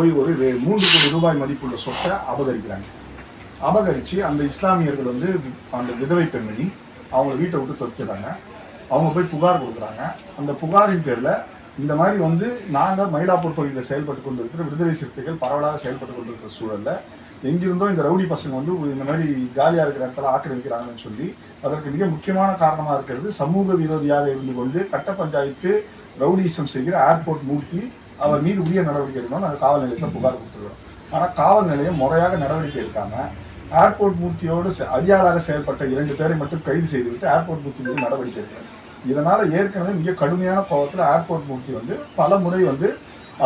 போய் ஒரு 3 கோடி ரூபாய் மதிப்புள்ள சொத்தை அபகரிக்கிறாங்க. அபகரித்து அந்த இஸ்லாமியர்கள் வந்து அந்த விதவை பெண்மணி அவங்கள வீட்டை விட்டு துரத்துறாங்க. அவங்க போய் புகார் கொடுக்குறாங்க. அந்த புகாரின் பேரில் இந்த மாதிரி வந்து நாங்கள் மயிலாப்பூர் பகுதியில் செயல்பட்டு கொண்டு இருக்கிற விடுதலை சிறுத்தைகள் பரவலாக செயல்பட்டு கொண்டு இருக்கிற சூழலில் எங்கிருந்தோ இந்த ரவுடி பசங்க வந்து இந்த மாதிரி காலியாக இருக்கிற இடத்துல ஆக்கிரமிக்கிறாங்கன்னு சொல்லி அதற்கு மிக முக்கியமான காரணமாக இருக்கிறது சமூக விரோதியாக இருந்து கொண்டு கட்ட பஞ்சாயத்து ரவுடிசம் செய்கிற ஏர்போர்ட் மூர்த்தி அவர் மீது உரிய நடவடிக்கை எடுக்கணும். நாங்கள் காவல் நிலையத்தில் புகார் கொடுத்துருக்கோம். ஆனால் காவல் நிலையம் முறையாக நடவடிக்கை எடுக்காமல் ஏர்போர்ட் மூர்த்தியோடு அடியாளாக செயல்பட்ட 2 பேரை மட்டும் கைது செய்துவிட்டு ஏர்போர்ட் மூர்த்தி மீது நடவடிக்கை எடுக்கிறார். இதனால் ஏற்கனவே மிக கடுமையான கோபத்தில் ஏர்போர்ட் மூர்த்தி வந்து பல முறை வந்து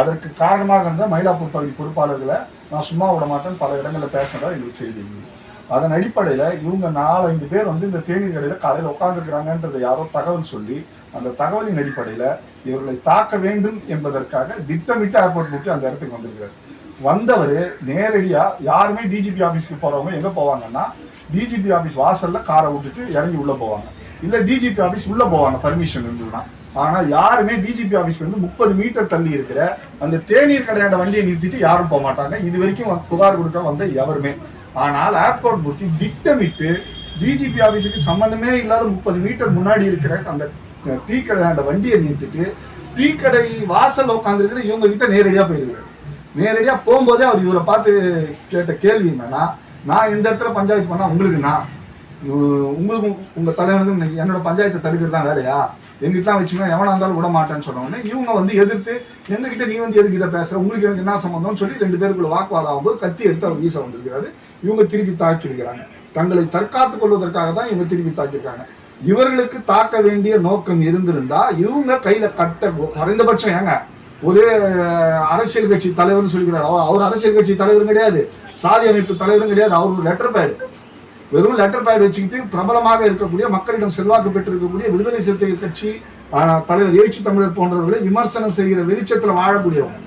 அதற்கு காரணமாக இருந்த மயிலாப்பூர் பகுதி பொறுப்பாளர்களை நான் சும்மா விட மாட்டேன்னு பல இடங்களில் பேசினதா எங்களுக்கு செய்தி. அதன் அடிப்படையில் இவங்க 4-5 பேர் வந்து இந்த தேநீர் கடையில் காலையில் உட்காந்துருக்கிறாங்கன்றதை யாரோ தகவல் சொல்லி அந்த தகவலின் அடிப்படையில் இவர்களை தாக்க வேண்டும் என்பதற்காக திட்டமிட்டு ஏர்போர்ட் மூர்த்தி அந்த இடத்துக்கு வந்திருக்கிறார். வந்தவர் நேரடியாக யாருமே டிஜிபி ஆஃபீஸ்க்கு போகிறவங்க எங்கே போவாங்கன்னா டிஜிபி ஆஃபீஸ் வாசலில் காரை விட்டுட்டு இறங்கி உள்ளே போவாங்க, இல்லை டிஜிபி ஆஃபீஸ் உள்ளே போவாங்க பர்மிஷன் இருந்ததுன்னா. ஆனால் யாருமே டிஜிபி ஆஃபீஸ்லேருந்து 30 மீட்டர் தள்ளி இருக்கிற அந்த தேநீர் கடையாண்ட வண்டியை நிறுத்திட்டு யாரும் போக மாட்டாங்க. இது வரைக்கும் புகார் கொடுக்க வந்த எவருமே. ஆனால் ஏர்போர்ட் மூர்த்தி திட்டமிட்டு டிஜிபி ஆஃபீஸுக்கு சம்மந்தமே இல்லாத 30 மீட்டர் முன்னாடி இருக்கிற அந்த டீ கடையாண்ட வண்டியை நிறுத்திட்டு டீ கடை வாசல் உட்காந்துருக்கிற இவங்க கிட்ட நேரடியாக போயிருக்கிறார். நேரடியாக போகும்போதே அவர் இவரை பார்த்து கேட்ட கேள்வி என்னன்னா, நான் எந்த இடத்துல பஞ்சாயத்து பண்ணால் உங்களுக்குண்ணா, உங்களுக்கும் உங்கள் தலைவனுக்கும் என்னோட பஞ்சாயத்தை தடுக்கிறது தான் வேலையா, எங்கிட்டலாம் வச்சுன்னா எவனா இருந்தாலும் விட மாட்டேன்னு சொன்னோடனே இவங்க வந்து எதிர்த்து எங்ககிட்ட நீ வந்து எதுக்கு இதை பேசுகிற, உங்களுக்கு எனக்கு என்ன சம்பந்தம்னு சொல்லி 2 பேருக்குள்ள வாக்குவாதம் ஆகும்போது கத்தி எடுத்து அவர் வீச வந்திருக்கிறாரு. இவங்க திருப்பி தாக்கியிருக்கிறாங்க. தங்களை தற்காத்துக் கொள்வதற்காக தான் இவங்க திருப்பி தாக்கியிருக்காங்க. இவர்களுக்கு தாக்க வேண்டிய நோக்கம் இருந்திருந்தா இவங்க கையில கட்ட குறைந்தபட்சம் ஏங்க ஒரு அரசியல் கட்சி தலைவர்னு சொல்லிக்கிறார். அவர் அரசியல் கட்சி தலைவரும் கிடையாது, சாதி அமைப்பு தலைவரும் கிடையாது. அவர் ஒரு லெட்டர் பேடு, வெறும் லெட்டர் பேட் வச்சுக்கிட்டு பிரபலமாக இருக்கக்கூடிய மக்களிடம் செல்வாக்கு பெற்றிருக்கக்கூடிய விடுதலை சிறுத்தைகள் கட்சி தலைவர் எழுச்சி தமிழர் போன்றவர்களை விமர்சனம் செய்கிற வெளிச்சத்தில் வாழக்கூடியவங்க.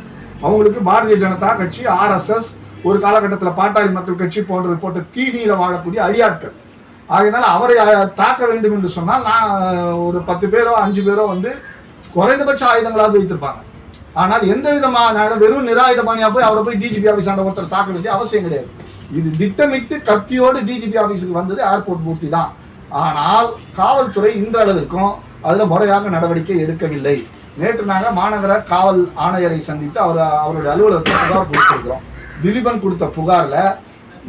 அவங்களுக்கு பாரதிய ஜனதா கட்சி, RSS, ஒரு காலகட்டத்தில் பாட்டாளி மக்கள் கட்சி போன்ற போட்ட தீனியில வாழக்கூடிய அடியாட்கள். ஆகையினால அவரை தாக்க வேண்டும் என்று சொன்னால் நான் ஒரு 10 பேரோ 5 பேரோ வந்து குறைந்தபட்ச ஆயுதங்களாவது வைத்திருப்பாங்க. ஆனால் எந்த விதமான வெறும் நிராயுதபாணியா போய் அவரை போய் டிஜிபி ஆஃபீஸ் ஆண்ட ஒருத்தர் தாக்க வேண்டிய அவசியம் கிடையாது. இது திட்டமிட்டு கத்தியோடு டிஜிபி ஆஃபீஸுக்கு வந்தது ஏர்போர்ட் மூர்த்தி தான். ஆனால் காவல்துறை இன்றளவிற்கும் அதில் முறையாக நடவடிக்கை எடுக்கவில்லை. நேற்று நாங்கள் மாநகர காவல் ஆணையரை சந்தித்து அவருடைய அலுவலகத்தில் புகார் கொடுத்திருக்கிறோம். திலீபன் கொடுத்த புகாரில்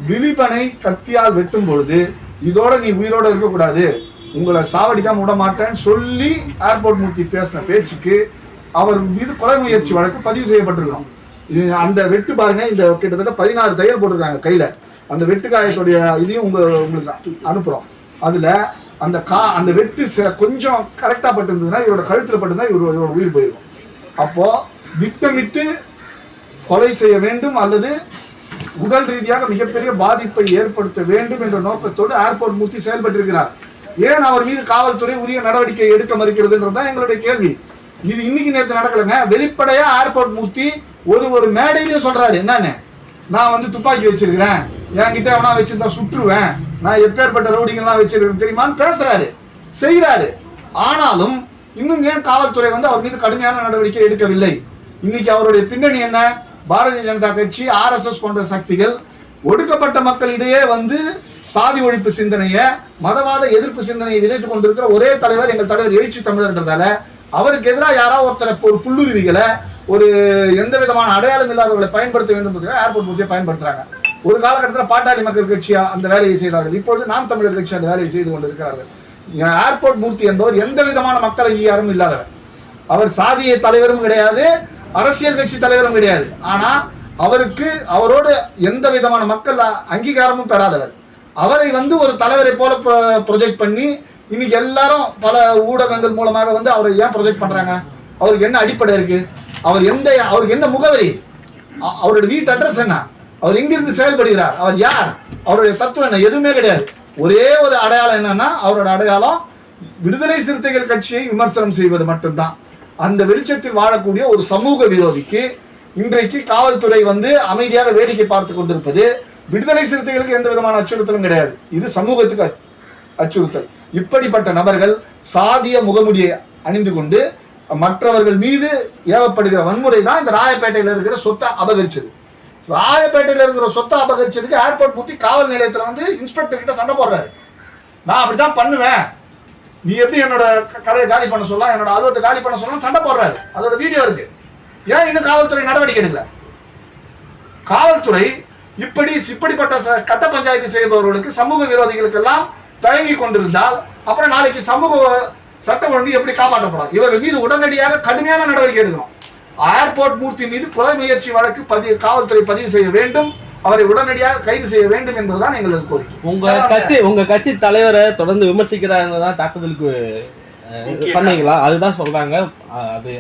திலீபனை கத்தியால் வெட்டும் பொழுது இதோட நீ உயிரோட இருக்கக்கூடாது, உங்களை சாவடிக்காம விட மாட்டேன்னு சொல்லி ஏர்போர்ட் மூர்த்தி பேசின பேச்சுக்கு அவர் மீது கொலை முயற்சி வழக்கு பதிவு செய்யப்பட்டிருக்கணும். அந்த வெட்டு பாருங்க, இந்த கிட்டத்தட்ட 16 தையல் போட்டிருக்காங்க கையில. அந்த வெட்டு காயத்துடைய இதையும் உங்களுக்கு அனுப்புறோம். அதுல அந்த வெட்டு கொஞ்சம் கரெக்டா பட்டிருந்ததுன்னா இவரோட கழுத்துல பட்டிருந்தா இவரோட உயிர் போயிருக்கும். அப்போ திட்டமிட்டு கொலை செய்ய வேண்டும் அல்லது உடல் ரீதியாக மிகப்பெரிய பாதிப்பை ஏற்படுத்த வேண்டும் என்ற நோக்கத்தோடு ஏர்போர்ட் மூர்த்தி செயல்பட்டிருக்கிறார். ஏன் அவர் மீது காவல்துறை உரிய நடவடிக்கை எடுக்க மறுக்கிறதுன்றதுதான் எங்களுடைய கேள்வி. இது இன்னைக்கு நேற்று நடக்கலைங்க. வெளிப்படையா ஏர்போர்ட் மூர்த்தி ஒரு மேடையிலையும் சொல்றாரு, என்னன்னு, நான் வந்து துப்பாக்கி வச்சிருக்கிறேன், என்கிட்ட எவனா வச்சிருந்தா சுற்றுவேன், நான் எப்பேற்பட்ட ரவுடிங்கெல்லாம் வச்சிருக்கேன் தெரியுமான்னு பேசுறாரு, செய்யறாரு. ஆனாலும் இன்னும் ஏன் காவல்துறை வந்து அவர் மீது கடுமையான நடவடிக்கை எடுக்கவில்லை? இன்னைக்கு அவருடைய பின்னணி என்ன? பாரதிய ஜனதா கட்சி, RSS போன்ற சக்திகள் ஒடுக்கப்பட்ட மக்களிடையே வந்து சாதி ஒழிப்பு சிந்தனையை, மதவாத எதிர்ப்பு சிந்தனையை விதைத்துக் கொண்டிருக்கிற ஒரே தலைவர் எங்கள் தலைவர் எழுச்சி தமிழர்ன்றதால அவருக்கு எதிராக யாராவது ஒருத்தரை ஒரு புல்லுருவிகளை, ஒரு எந்த விதமான அடையாளம் இல்லாதவர்களை பயன்படுத்த வேண்டும் ஏர்போர்ட் மூர்த்தியை பயன்படுத்துறாங்க. ஒரு காலகட்டத்தில் பாட்டாளி மக்கள் கட்சி அந்த வேலையை செய்தார்கள். இப்பொழுது நாம் தமிழர் கட்சி அந்த வேலையை செய்து கொண்டிருக்கிறார்கள். ஏர்போர்ட் மூர்த்தி என்பவர் எந்த விதமான மக்கள் அங்கீகாரமும் இல்லாதவர். அவர் சாதிய தலைவரும் கிடையாது, அரசியல் கட்சி தலைவரும் கிடையாது. ஆனா அவருக்கு அவரோடு எந்த விதமான மக்கள் அங்கீகாரமும் பெறாதவர். அவரை வந்து ஒரு தலைவரை போல ப்ரொஜெக்ட் பண்ணி இன்னைக்கு எல்லாரும் பல ஊடகங்கள் மூலமாக வந்து அவரை ஏன் ப்ரொஜெக்ட் பண்றாங்க? அவருக்கு என்ன அடிப்படை இருக்கு? அவருக்கு என்ன முகவரி? அவருடைய வீட்டு அட்ரஸ் என்ன? அவர் எங்கிருந்து செயல்படுகிறார்? அவர் யார்? அவருடைய தத்துவம் என்ன? எதுவுமே கிடையாது. ஒரே ஒரு அடையாளம் என்னன்னா, அவரோட அடையாளம் விடுதலை சிறுத்தைகள் கட்சியை விமர்சனம் செய்வது மட்டும்தான். அந்த வெளிச்சத்தில் வாழக்கூடிய ஒரு சமூக விரோதிக்கு இன்றைக்கு காவல்துறை வந்து அமைதியாக வேடிக்கை பார்த்து கொண்டிருப்பது விடுதலை சிறுத்தைகளுக்கு எந்த விதமான அச்சுறுத்தலும் கிடையாது. இது சமூகத்துக்கு அச்சுறுத்தல். இப்படிப்பட்ட நபர்கள் சாதிய முகமுடியை அணிந்து கொண்டு மற்றவர்கள் மீது ஏவப்படுகிற வன்முறை தான் இந்த ராயப்பேட்டையில் இருக்கிற சொத்தை அபகரிச்சது. ராயப்பேட்டையில் இருக்கிற சொத்தை அபகரிச்சதுக்கு ஏர்போர்ட் மூர்த்தி காவல் நிலையத்தில் வந்து இன்ஸ்பெக்டர் கிட்ட சண்டை போடுறாரு. நான் அப்படிதான் பண்ணுவேன், நீ எப்படி என்னோட கடையை காலி பண்ண சொல்லலாம், என்னோட அலுவலகத்தை காலி பண்ண சொல்லலாம் சண்டை போடுறாரு. அதோட வீடியோ இருக்கு. ஏன் இன்னும் காவல்துறை நடவடிக்கை எடுக்கல? காவல்துறை இப்படிப்பட்ட கட்ட பஞ்சாயத்து செய்பவர்களுக்கு, சமூக விரோதிகளுக்கு எல்லாம் தயங்கி கொண்டிருந்தால் அப்புறம் நாளைக்கு சமூக சட்டம் ஒழுங்கு எப்படி காப்பாற்றப்படும்? இவர்கள் மீது உடனடியாக கடுமையான நடவடிக்கை எடுக்கணும். ஏர்போர்ட் மூர்த்தி மீது கொலை முயற்சி வழக்கு காவல்துறை பதிவு செய்ய வேண்டும், அவரை உடனடியாக கைது செய்ய வேண்டும் என்பதுதான் எங்களது கோரிக்கை. உங்க கட்சி தலைவரை தொடர்ந்து விமர்சிக்கிறாங்க, தாக்குதலுக்கு பண்ணீங்களா? அதுதான் சொல்றாங்க.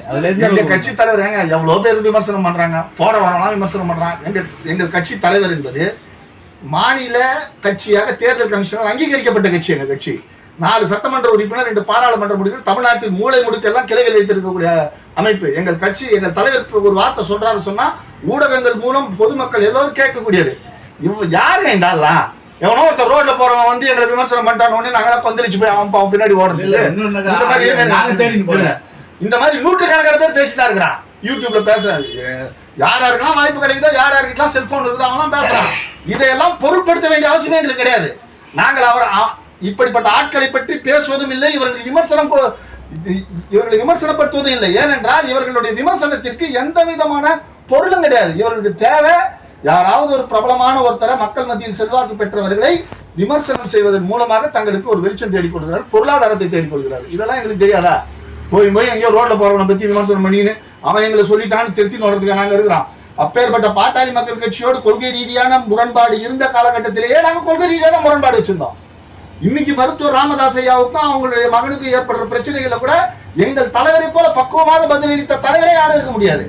அதுல எங்க கட்சி தலைவர் ஏங்க எவ்வளவு பேர் விமர்சனம் பண்றாங்க, போற வரலாம் விமர்சனம் பண்றாங்க. எங்கள் கட்சி தலைவர் என்பது மாநில கட்சியாக தேர்தல் கமிஷனர் அங்கீகரிக்கப்பட்ட கட்சி. எங்க கட்சி 4 சட்டமன்ற உறுப்பினர், 2 பாராளுமன்ற உறுப்பினர், தமிழ்நாட்டில் மூளை முடுக்கெல்லாம் கிளைகள் வைத்திருக்கக்கூடிய அமைப்பு எங்கள் கட்சி. எங்கள் தலைவர் ஒரு வார்த்தை சொல்றாரு சொன்னா ஊடகங்கள் மூலம் பொதுமக்கள் எல்லோரும் கேட்கக்கூடியது. யாருங்க இந்தாலாம்? எவனோ ஒருத்தர் ரோட்ல போறவன் வந்து எங்களை விமர்சனம் பண்ணிட்டானே நாங்களாம் கொந்தளிச்சு போய் அவன் பின்னாடி ஓடுறது. இந்த மாதிரி நூற்றுக்கணக்கான பேர் பேசிதான் இருக்கிறான். யூடியூப்ல பேசுறாரு, யாரா இருக்கலாம் வாய்ப்பு கிடைக்குதோ, யாருக்கெல்லாம் செல்போன் இருக்குது அவங்களாம் பேசுறான். இதையெல்லாம் பொருட்படுத்த வேண்டிய அவசியம் எங்களுக்கு கிடையாது. நாங்கள் இப்படிப்பட்ட ஆட்களை பற்றி பேசுவதும் இல்லை, இவர்களை விமர்சனப்படுத்துவதும் இல்லை. ஏனென்றால் இவர்களுடைய விமர்சனத்திற்கு எந்த விதமான பொருளும் கிடையாது. இவர்களுக்கு தேவை யாராவது ஒரு பிரபலமான ஒருத்தரை, மக்கள் மத்தியில் செல்வாக்கு பெற்றவர்களை விமர்சனம் செய்வதன் மூலமாக தங்களுக்கு ஒரு வெளிச்சம் தேடிக் கொள்கிறார்கள், பொருளாதாரத்தை தேடிக் கொள்கிறார்கள். இதெல்லாம் எங்களுக்கு தெரியாதா? போய் எங்கேயோ ரோட்ல போறவனை பத்தி விமர்சனம் பண்ணின்னு அவன் எங்களை சொல்லிட்டான்னு திருத்தி நோடுறதுக்கு நாங்க இருக்கிறோம். அப்பேற்பட்ட பாட்டாளி மக்கள் கட்சியோடு கொள்கை ரீதியான முரண்பாடு இருந்த காலகட்டத்திலேயே நாங்க கொள்கை ரீதியான முரண்பாடு வச்சிருந்தோம். இன்னைக்கு மருத்துவர் ராமதாஸ் ஐயாவுக்கும் அவங்களுடைய மகனுக்கு ஏற்படுற பிரச்சனைகளை கூட எங்கள் தலைவரை போல பக்குவமாக பதிலளித்த தலைவரே யாரும் இருக்க முடியாது.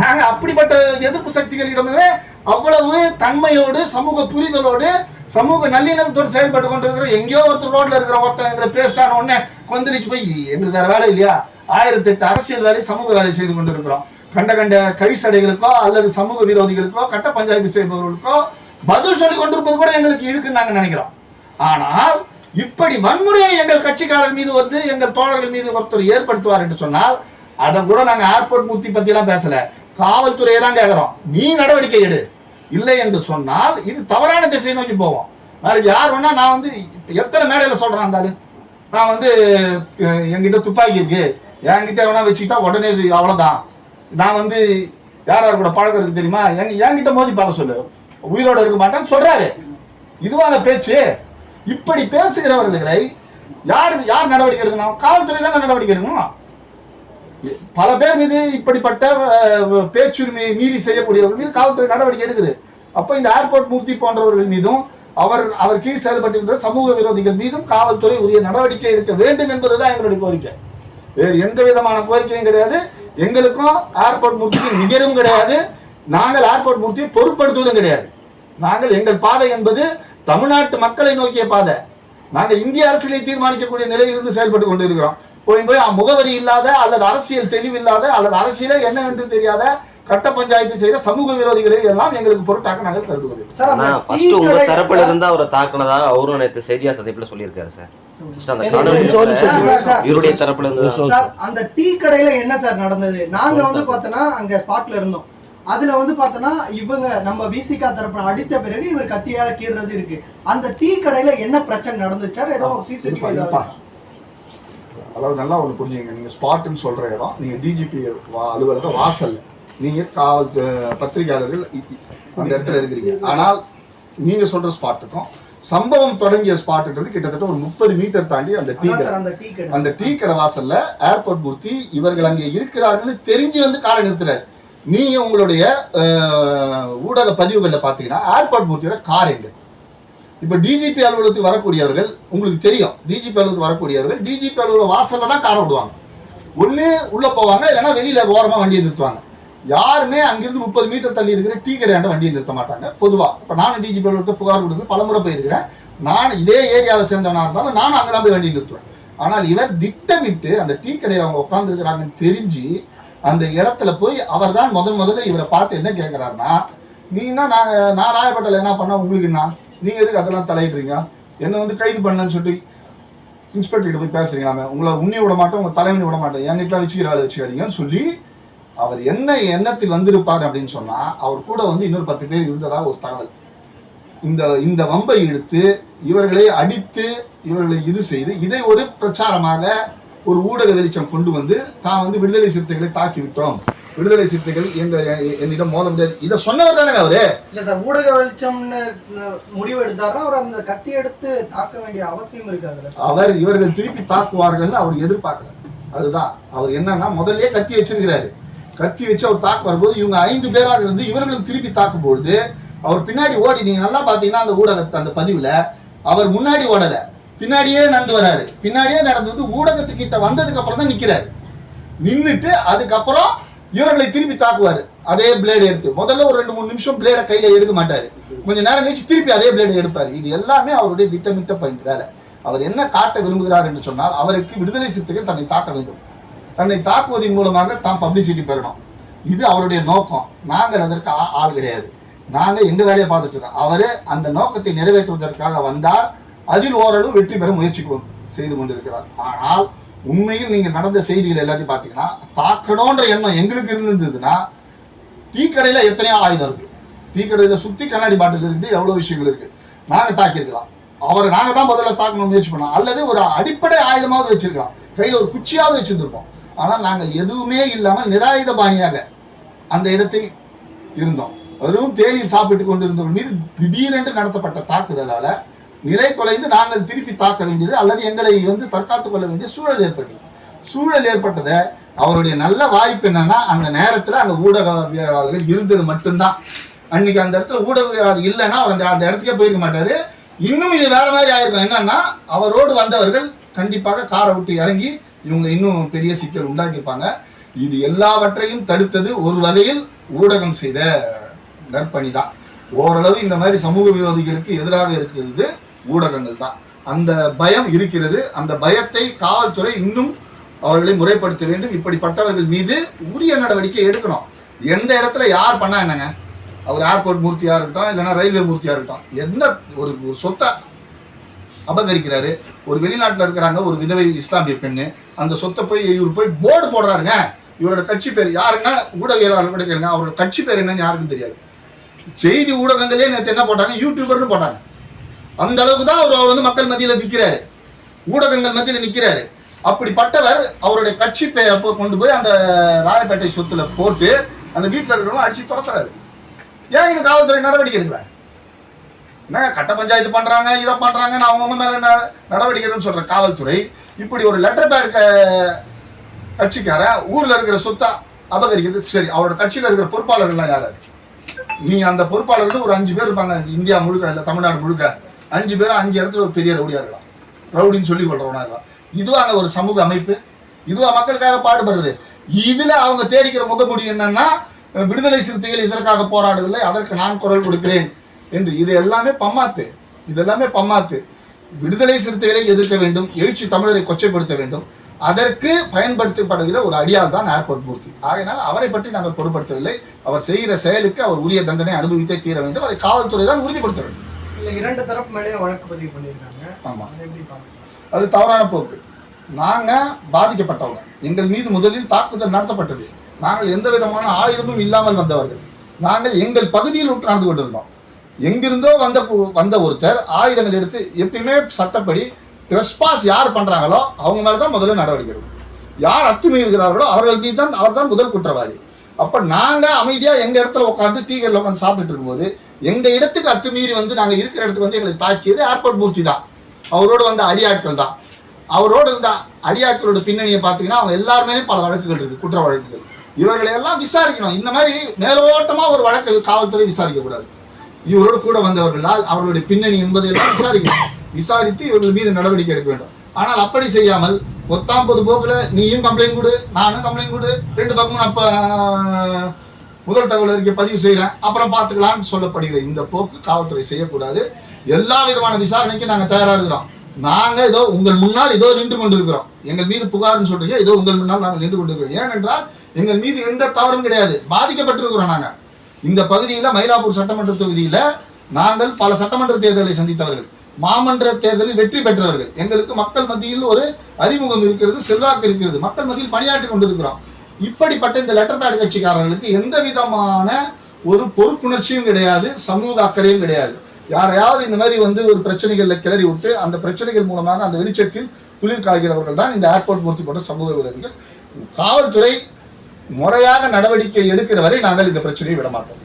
நாங்க அப்படிப்பட்ட எதிர்ப்பு சக்திகளிடமே அவ்வளவு தன்மையோடு, சமூக புரிதலோடு, சமூக நல்லிணக்கத்தோடு செயல்பட்டு கொண்டிருக்கிற எங்கேயோ ஒருத்தர் ரோட்ல இருக்கிற ஒருத்தன் எங்களை பேசிட்டான உடனே கொந்தளிச்சு போய் எங்களுக்கு வேற வேலை இல்லையா? 1008 அரசியல் வேலை, சமூக வேலை செய்து கொண்டிருக்கிறோம். கண்ட கழிசடைகளுக்கோ அல்லது சமூக விரோதிகளுக்கோ கட்ட பஞ்சாயத்து செய்பவர்களுக்கோ பதில் சொல்லி கொண்டிருப்பது கூட எங்களுக்கு இருக்குன்னு நாங்க நினைக்கிறோம். ஆனால் இப்படி வன்முறையை எங்கள் கட்சிக்காரர் மீது வந்து எங்கள் தோழர்கள் மீது ஒருத்தர் ஏற்படுத்துவார் என்று சொன்னால் அதை கூட நாங்க ஏர்போர்ட் மூர்த்தி பத்தி எல்லாம் பேசல, காவல்துறையை தான் கேட்கிறோம். நீ நடவடிக்கை எடு, இல்லை என்று சொன்னால் இது தவறான திசையை நோக்கி போவோம். நாளைக்கு யார் வேணா, நான் வந்து எத்தனை மேடையில சொல்றேன், இருந்தாலும் நான் வந்து என்கிட்ட துப்பாக்கி இருக்கு, என்கிட்ட வேணா வச்சுக்கிட்டா உடனே அவ்வளவுதான், நான் வந்து யார் கூட பழக்கம் இருக்கு தெரியுமா, என்கிட்ட மோதி பார்க்க சொல்லு, உயிரோட இருக்க மாட்டேன்னு சொல்றாரு. இதுவான பேச்சு. இப்படி பேசுகிறவர்களை யார் நடவடிக்கை எடுக்கணும்? காவல்துறை தான் நடவடிக்கை எடுக்கணும். பல பேர் மீது இப்படிப்பட்ட பேச்சுரிமையை மீறி செய்யக்கூடியவர்கள் மீது காவல்துறை நடவடிக்கை எடுக்குது. அப்ப இந்த ஏர்போர்ட் மூர்த்தி போன்றவர்கள் மீதும் அவர் கீழ் செயல்பட்டிருக்கிற சமூக விரோதிகள் மீதும் காவல்துறை உரிய நடவடிக்கை எடுக்க வேண்டும் என்பதுதான் எங்களுடைய கோரிக்கை. வேறு எந்த விதமான கோரிக்கையும் கிடையாது. எங்களுக்கும் ஏர்போர்ட் மூர்த்திக்கு நிகரும் கிடையாது. நாங்கள் ஏர்போர்ட் மூர்த்தியை பொருட்படுத்துவதும் கிடையாது. நாங்கள் எங்கள் பாதை என்பது தமிழ்நாட்டு மக்களை நோக்கிய பாதை. நாங்கள் இந்திய அரசியலை தீர்மானிக்கக்கூடிய நிலையிலிருந்து செயல்பட்டு கொண்டிருக்கிறோம். போய் முகவரி இல்லாத அல்லது அரசியல் தெளிவில்லாத அல்லது அரசியலே என்னவென்று தெரியாத கட்ட பஞ்சாயத்து செய்யற சமூக விரோதிகளை எல்லாம் எங்களுக்கு பொருட்டாக நாங்கள் கருதுகிறோம். உங்க தரப்புல இருந்தா அவரை தாக்குனதாக அவரும் நேற்று செய்தியா சந்திப்புல சொல்லியிருக்காரு சார். இவருடைய தரப்புல இருந்து அந்த டீ கடையில என்ன சார் நடந்தது? நாங்க வந்து பார்த்தோன்னா அங்க ஸ்பாட்ல இருந்தோம். அதுல வந்து பார்த்தோன்னா இவங்க நம்ம விசிகா தரப்புல அடித்த பிறகு இவர் கத்தியால கீறது இருக்கு. அந்த டீ கடையில என்ன பிரச்சனை நடந்துச்சு சார்? ஏதோ அதாவது நல்லா ஒன்று புரிஞ்சுங்க. நீங்க ஸ்பாட்னு சொல்ற இடம், நீங்க டிஜிபி அலுவலக வாசல், நீங்க காவல் பத்திரிகையாளர்கள் அந்த இடத்துல இருக்கிறீங்க. ஆனால் நீங்க சொல்ற ஸ்பாட்டுக்கும் சம்பவம் தொடங்கிய ஸ்பாட்டுன்றது கிட்டத்தட்ட ஒரு 30 மீட்டர் தாண்டி அந்த டீ கடை வாசல்ல ஏர்போர்ட் மூர்த்தி இவர்கள் அங்கே இருக்கிறார்கள் தெரிஞ்சு வந்து காரை நிறுத்துறாரு. நீங்க உங்களுடைய ஊடக பதிவுகள்ல பாத்தீங்கன்னா ஏர்போர்ட் மூர்த்தியோட கார் எங்க? இப்ப டிஜிபி அலுவலகத்துக்கு வரக்கூடியவர்கள் உங்களுக்கு தெரியும், டிஜிபி அலுவலகத்துக்கு வரக்கூடியவர்கள் டிஜிபி அலுவலக வாசல்ல தான் காரை விடுவாங்க. ஒண்ணு உள்ள போவாங்க, இல்லைன்னா வெளியில ஓரமா வண்டியை நிறுத்துவாங்க. யாருமே அங்கிருந்து 30 மீட்டர் தள்ளி இருக்கிற டீ கடையாண்ட வண்டியை நிறுத்த மாட்டாங்க பொதுவா. இப்ப நானும் டிஜிபி அலுவலகத்தை புகார் கொடுத்து பலமுறை போயிருக்கிறேன். நான் இதே ஏரியாவை சேர்ந்தவனா இருந்தாலும் நானும் அங்கதான் போய் வண்டியை நிறுத்துவேன். ஆனால் இவர் திட்டமிட்டு அந்த டீ கடையில அவங்க உட்கார்ந்து இருக்கிறாங்கன்னு தெரிஞ்சு அந்த இடத்துல போய் அவர் தான் முதல்ல இவரை பார்த்து என்ன கேட்கிறாருன்னா, நீங்கன்னா நான் ராயப்பேட்டையில என்ன பண்ண உங்களுக்கு என்ன, நீங்க எதுக்கு அதெல்லாம் தலையிடுறீங்க, என்ன வந்து கைது பண்ணலன்னு சொல்லிட்டு இன்ஸ்பெக்டர் போய் பேசுறீங்களாமே, உங்களை உன்னிய விட மாட்டோம், உங்க தலைவனி விட மாட்டேன், என்கிட்ட வச்சுக்கிற வேலை வச்சுக்காதீங்கன்னு சொல்லி அவர் என்ன எண்ணத்தில் வந்திருப்பார் அப்படின்னு சொன்னா, அவர் கூட வந்து இன்னொரு 10 பேர் இருந்ததா ஒரு தகவல். இந்த வம்பை இழுத்து இவர்களை அடித்து இவர்களை இது செய்து இதை ஒரு பிரச்சாரமாக ஒரு ஊடக வெளிச்சம் கொண்டு வந்து தான் வந்து விடுதலை சிறுத்தைகளை தாக்கி விட்டோம், விடுதலை சிறுத்தைகள் என்னிடம் மோத முடியாது, இதை சொன்னவர் தானே அவரு. இல்ல சார், ஊடக வெளிச்சம்னு முடிவு எடுத்தாருன்னா அவர் அந்த கத்தி எடுத்து தாக்க வேண்டிய அவசியம் இருக்காது. அவர் இவர்கள் திருப்பி தாக்குவார்கள் அவர் எதிர்பார்க்கல. அதுதான் அவர் என்னன்னா முதல்லயே கத்தி வச்சிருக்கிறாரு. கத்தி வச்சு அவர் தாக்கு வரும்போது இவங்க 5 பேராக இருந்து இவர்களும் திருப்பி தாக்கும் பொழுது அவர் பின்னாடி ஓடி, நீங்க நல்லா பாத்தீங்கன்னா அந்த ஊடகத்தை அந்த பதிவுல அவர் முன்னாடி ஓடல, பின்னாடியே நடந்து வராரு. பின்னாடியே நடந்து வந்து ஊடகத்துக்கிட்ட வந்ததுக்கு அப்புறம் தான் நிக்கிறாரு. நின்றுட்டு அதுக்கப்புறம் இவர்களை திருப்பி தாக்குவாரு. அதே பிளேடு எடுத்து முதல்ல ஒரு 2-3 நிமிஷம் பிளேடை கையில எடுக்க மாட்டாரு, கொஞ்ச நேரம் கழிச்சு திருப்பி அதே பிளேடை எடுப்பாரு. இது எல்லாமே அவருடைய திட்டமிட்ட வேலை. அவர் என்ன காட்ட விரும்புகிறார் என்று சொன்னால், அவருக்கு விடுதலை சிறுத்தைகள் தன்னை தாக்க வேண்டும், தன்னை தாக்குவதன் மூலமாக தான் பப்ளிசிட்டி பெறணும். இது அவருடைய நோக்கம். நாங்கள் அதற்கு ஆள் கிடையாது, நாங்க எங்க வேலையை பார்த்துட்டு இருக்கோம். அவரு அந்த நோக்கத்தை நிறைவேற்றுவதற்காக வந்தார், அதில் ஓரளவு வெற்றி பெற முயற்சி செய்து கொண்டிருக்கிறார். ஆனால் உண்மையில் நீங்க நடந்த செய்திகள் எல்லாத்தையும் பாத்தீங்கன்னா, தாக்கணும்ன்ற எண்ணம் எங்களுக்கு இருந்ததுன்னா, டீ கடையில எத்தனையோ ஆயுதம் இருக்கு, டீ கடையில சுத்தி கண்ணாடி பாட்டில் இருக்கு, எவ்வளவு விஷயங்கள் இருக்கு. நாங்க தாக்கியிருக்கலாம், அவரை நாங்க தான் முதல்ல தாக்கணும் முயற்சி பண்ணோம், அல்லது ஒரு அடிப்படை ஆயுதமாவது வச்சிருக்கலாம், கையில ஒரு குச்சியாவது வச்சிருந்திருப்போம். ஆனால் நாங்கள் எதுவுமே இல்லாமல் நிராயுத பாணியாக அந்த இடத்தில் இருந்தோம். வெறும் தேநீர் சாப்பிட்டு கொண்டிருந்தவர்கள் மீது திடீரென்று நடத்தப்பட்ட தாக்குதலால நிலை குலைந்து நாங்கள் திருப்பி தாக்க வேண்டியது அல்லது எங்களை வந்து தற்காத்துக் கொள்ள வேண்டிய சூழல் ஏற்பட்டதை அவருடைய நல்ல வாய்ப்பு என்னன்னா, அந்த நேரத்தில் அங்கே ஊடகவியலாளர்கள் இருந்தது மட்டும்தான். அன்னைக்கு அந்த இடத்துல ஊடகவியலாளர் இல்லைன்னா அவர் அந்த இடத்துக்கே போயிருக்க மாட்டாரு. இன்னும் இது வேற மாதிரி ஆயிருக்கும். என்னன்னா, அவரோடு வந்தவர்கள் கண்டிப்பாக காரை விட்டு இறங்கி இவங்க இன்னும் பெரிய சிக்கல் உண்டாக்கியிருப்பாங்க. இது எல்லாவற்றையும் தடுத்தது ஒரு வகையில் ஊடகம் செய்த நற்பணி தான். ஓரளவு இந்த மாதிரி சமூக விரோதிகளுக்கு எதிராக இருக்கிறது ஊடகங்கள் தான். அந்த பயம் இருக்கிறது. அந்த பயத்தை காவல்துறை இன்னும் அவர்களை முறைப்படுத்த வேண்டும். இப்படிப்பட்டவர்கள் மீது உரிய நடவடிக்கை எடுக்கணும். எந்த இடத்துல யார் பண்ணா என்னங்க, அவர் ஏர்போர்ட் மூர்த்தியா இருக்கட்டும், இல்லைன்னா ரயில்வே மூர்த்தியா இருக்கட்டும், எந்த ஒரு சொத்தை அபகரிக்கிறாரு, ஒரு வெளிநாட்டில் இருக்கிறாங்க ஒரு விதவை இஸ்லாமிய பெண்ணு, அந்த சொத்தை போய் இவர் போய் போர்டு போடுறாருங்க, இவரோட கட்சி பேர் யாருன்னா ஊடகவியலாளர் கூட கேளுங்க, அவரோட கட்சி பேர் என்னன்னு யாருக்கும் தெரியாது. செய்தி ஊடகங்களே நேற்று என்ன போட்டாங்க, யூடியூபர்னு போட்டாங்க. அந்த அளவுக்கு தான் அவர் வந்து மக்கள் மத்தியில் நிற்கிறாரு, ஊடகங்கள் மத்தியில் நிற்கிறாரு. அப்படிப்பட்டவர் அவருடைய கட்சி அப்போ கொண்டு போய் அந்த ராயப்பேட்டை சொத்துல போட்டு அந்த வீட்டில் இருக்கிறவங்க அடிச்சு துரத்துறாரு. ஏன் இது காவல்துறை நடவடிக்கை எடுக்கிறாங்க? என்ன கட்ட பஞ்சாயத்து பண்றாங்க, இதை பண்றாங்க, நான் அவங்க மேல நடவடிக்கை எடுன்னு சொல்ற காவல்துறை இப்படி ஒரு லெட்டர் பேட் கட்சிக்காரன் ஊர்ல இருக்கிற சொத்தை அபகரிக்கிறது. சரி, அவரோட கட்சியில இருக்கிற பொறுப்பாளர்கள்லாம் யாரு? நீ அந்த பொறுப்பாளர்கள் ஒரு 5 பேர் இருப்பாங்க, இந்தியா முழுக்க இல்ல தமிழ்நாடு முழுக்க 5 பேர் 5 இடத்துல ஒரு பெரிய ரவுடியா இருக்கலாம், ரவுடின்னு சொல்லி கொள்றவனா இருக்கலாம். இதுவாங்க ஒரு சமூக அமைப்பு, இதுவா மக்களுக்காக பாடுபடுறது? இதுல அவங்க தேடிக்கிற முகமுடி என்னன்னா, விடுதலை சிறுத்தைகள் இதற்காக போராடவில்லை, அதற்கு நான் குரல் கொடுக்கிறேன் என்று. இது எல்லாமே பம்மாத்து, இதெல்லாமே பம்மாத்து. விடுதலை சிறுத்தைகளை எதிர்க்க வேண்டும், எழுச்சி தமிழரை கொச்சைப்படுத்த வேண்டும், அதற்கு பயன்படுத்தப்படுகிற ஒரு அடியால் தான் ஏர்போர்ட் மூர்த்தி. ஆகையினால் அவரை பற்றி நாங்கள் பொருட்படுத்தவில்லை. அவர் செய்கிற செயலுக்கு அவர் உரிய தண்டனை அனுபவித்தே தீர வேண்டும். அதை காவல்துறை தான் உறுதிப்படுத்த வேண்டும். இல்ல 2 தரப்பு மேலேயும் வழக்கு பதிவு பண்ணியிருக்காங்க. ஆமா, அது தவறான போக்கு. நாங்க பாதிக்கப்பட்டவங்க, எங்கள் மீது முதலில் தாக்குதல் நடத்தப்பட்டது. நாங்கள் எந்த விதமான ஆயுதமும் இல்லாமல் வந்தவர்கள். நாங்கள் எங்கள் பகுதியில் உட்கார்ந்து கொண்டிருந்தோம். எங்கிருந்தோ வந்த ஒருத்தர் ஆயுதங்கள் எடுத்து, எப்பயுமே சட்டப்படி ட்ரெஸ்பாஸ் யார் பண்றாங்களோ அவங்க மேலதான் முதல்ல நடவடிக்கை எடுக்கும். யார் அத்துமீறுகிறார்களோ அவர்கள் மீது தான் அவர் தான் முதல் குற்றவாளி. அப்ப நாங்க அமைதியா எங்க இடத்துல உட்காந்து டீ கடையில் உட்காந்து சாப்பிட்டு இருக்கும்போது எங்க இடத்துக்கு அத்துமீறி வந்து நாங்க இருக்கிற இடத்துக்கு வந்து எங்களை தாக்கியது ஏர்போர்ட் மூர்த்தி தான். அவரோடு வந்த அடியாட்கள் தான். அவரோடு இருந்த அடியாட்களோட பின்னணியை பார்த்தீங்கன்னா அவங்க எல்லாருமே பல வழக்குகள் இருக்கு, குற்ற வழக்குகள். இவர்களை எல்லாம் விசாரிக்கணும். இந்த மாதிரி மேலோட்டமா ஒரு வழக்கு காவல்துறை விசாரிக்க கூடாது. இவரோடு கூட வந்தவர்களால் அவர்களுடைய பின்னணி என்பதையெல்லாம் விசாரிக்கணும். விசாரித்து இவர்கள் மீது நடவடிக்கை எடுக்க வேண்டும். ஆனால் அப்படி செய்யாமல் பொது போக்குல நீயும் கம்ப்ளைண்ட் கொடு, நானும் கம்ப்ளைண்ட் கொடு, 2 பக்கமும் அப்ப முதல் தகவல் அறிக்கை பதிவு செய்யறேன், அப்புறம் பார்த்துக்கலாம்னு சொல்லப்படுகிற இந்த போக்கு காவல்துறை செய்யக்கூடாது. எல்லா விதமான விசாரணைக்கு நாங்கள் தயாராக இருக்கிறோம். நாங்க இதோ உங்கள் முன்னால் இதோ நின்று கொண்டிருக்கிறோம். எங்கள் மீது புகார்னு சொல்றீங்க, இதோ உங்கள் முன்னால் நாங்கள் நின்று கொண்டிருக்கிறோம். ஏனென்றால் எங்கள் மீது எந்த தவறும் கிடையாது, பாதிக்கப்பட்டிருக்கிறோம். நாங்க இந்த பகுதியில மயிலாப்பூர் சட்டமன்ற தொகுதியில நாங்கள் பல சட்டமன்ற தேர்தலை சந்தித்தவர்கள். மாமன்ற தேர்தலில் வெற்றி பெற்றவர்கள். எங்களுக்கு மக்கள் மத்தியில் ஒரு அறிமுகம் இருக்கிறது, செல்வாக்கு இருக்கிறது, மக்கள் மத்தியில் பணியாற்றி கொண்டிருக்கிறோம். இப்படிப்பட்ட இந்த லெட்டர் பேட் கட்சிக்காரர்களுக்கு எந்த விதமான ஒரு பொறுப்புணர்ச்சியும் கிடையாது, சமூக அக்கறையும் கிடையாது. யாரையாவது இந்த மாதிரி ஒரு பிரச்சனைகள்ல கிளறி விட்டு அந்த பிரச்சனைகள் மூலமாக அந்த வெளிச்சத்தில் குளிர் காய்கிறவர்கள் தான் இந்த ஏர்போர்ட் மூர்த்தி போன்ற சமூக விரோதிகள். காவல்துறை முறையாக நடவடிக்கை எடுக்கிற வரை நாங்கள் இந்த பிரச்சனையை விட மாட்டோம்.